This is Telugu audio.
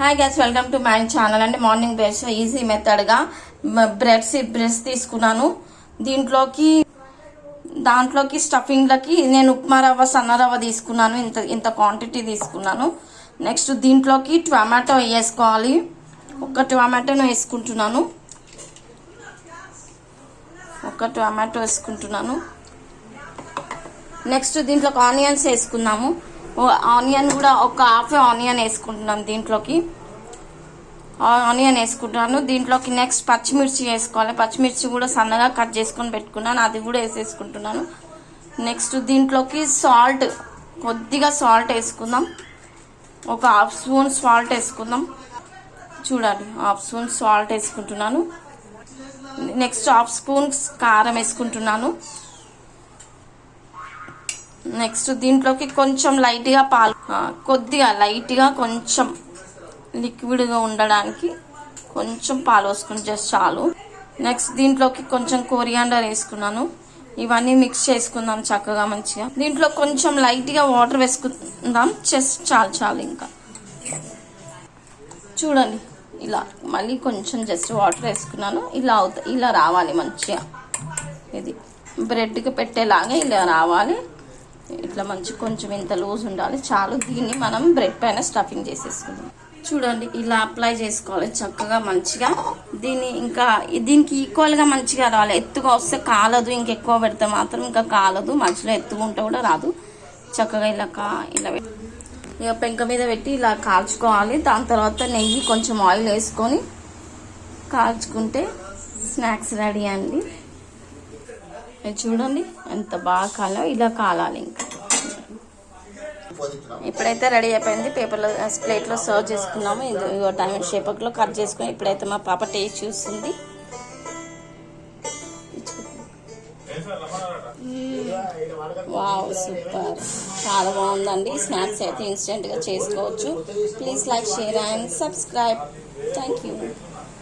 Hi guys, welcome to my channel అండి. మార్నింగ్ బ్రష్ ఈజీ మెథడ్గా బ్రెడ్స్ తీసుకున్నాను. దాంట్లోకి స్టఫింగ్లకి నేను ఉప్మా రవ్వ, సన్న రవ్వ తీసుకున్నాను. ఇంత క్వాంటిటీ తీసుకున్నాను. నెక్స్ట్ దీంట్లోకి టమాటో వేసుకోవాలి. ఒక టమాటోను వేసుకుంటున్నాను. నెక్స్ట్ దీంట్లోకి ఆనియన్స్ వేసుకున్నాము. ఆనియన్ కూడా ఒక హాఫ్ ఆనియన్ వేసుకుంటున్నాం. దీంట్లోకి ఆనియన్ వేసుకుంటున్నాను. దీంట్లోకి నెక్స్ట్ పచ్చిమిర్చి వేసుకోవాలి. పచ్చిమిర్చి కూడా సన్నగా కట్ చేసుకొని పెట్టుకున్నాను, అది కూడా వేసేసుకుంటున్నాను. నెక్స్ట్ దీంట్లోకి కొద్దిగా సాల్ట్ వేసుకుందాం. ఒక హాఫ్ స్పూన్ సాల్ట్ వేసుకుందాం. చూడండి, హాఫ్ స్పూన్ సాల్ట్ వేసుకుంటున్నాను. నెక్స్ట్ హాఫ్ స్పూన్ కారం వేసుకుంటున్నాను. నెక్స్ట్ దీంట్లోకి కొంచెం లైట్గా పాలు, కొద్దిగా లైట్గా కొంచెం లిక్విడ్గా ఉండడానికి కొంచెం పాలు వేసుకుని జస్ట్ చాలు. నెక్స్ట్ దీంట్లోకి కొంచెం కొరియాండర్ వేసుకున్నాను. ఇవన్నీ మిక్స్ చేసుకుందాం చక్కగా మంచిగా. దీంట్లో కొంచెం లైట్గా వాటర్ వేసుకుందాం, జస్ట్ చాలు. ఇంకా చూడండి, ఇలా మళ్ళీ కొంచెం జస్ట్ వాటర్ వేసుకున్నాను. ఇలా రావాలి మంచిగా. ఇది బ్రెడ్కి పెట్టేలాగా ఇలా రావాలి. ఇట్లా మంచి కొంచెం ఇంత లూజ్ ఉండాలి, చాలు. దీన్ని మనం బ్రెడ్ పైన స్టఫింగ్ చేసేసుకుందాం. చూడండి, ఇలా అప్లై చేసుకోవాలి చక్కగా మంచిగా. దీనికి ఈక్వల్గా మంచిగా రావాలి. ఎత్తుగా వస్తే కాలదు, ఇంకెక్కువ పెడితే మాత్రం ఇంకా కాలదు. మధ్యలో ఎత్తుగా ఉంటే కూడా రాదు. చక్కగా ఇలా ఇక పెంక మీద పెట్టి ఇలా కాల్చుకోవాలి. దాని తర్వాత నెయ్యి కొంచెం ఆయిల్ వేసుకొని కాల్చుకుంటే స్నాక్స్ రెడీ అండి. చూడండి ఎంత బాగా కాలో, ఇలా కాలాలి. ఇంకా ఇప్పుడైతే రెడీ అయిపోయింది. ప్లేట్లో సర్వ్ చేసుకున్నాము. ఇది డైమండ్ షేప్లో కట్ చేసుకుని ఇప్పుడైతే మా పాప టేస్ట్ చూస్తుంది. వావ్, సూపర్, చాలా బాగుందండి. స్నాక్స్ అయితే ఇన్స్టెంట్గా చేసుకోవచ్చు. Please like, share and subscribe. Thank you.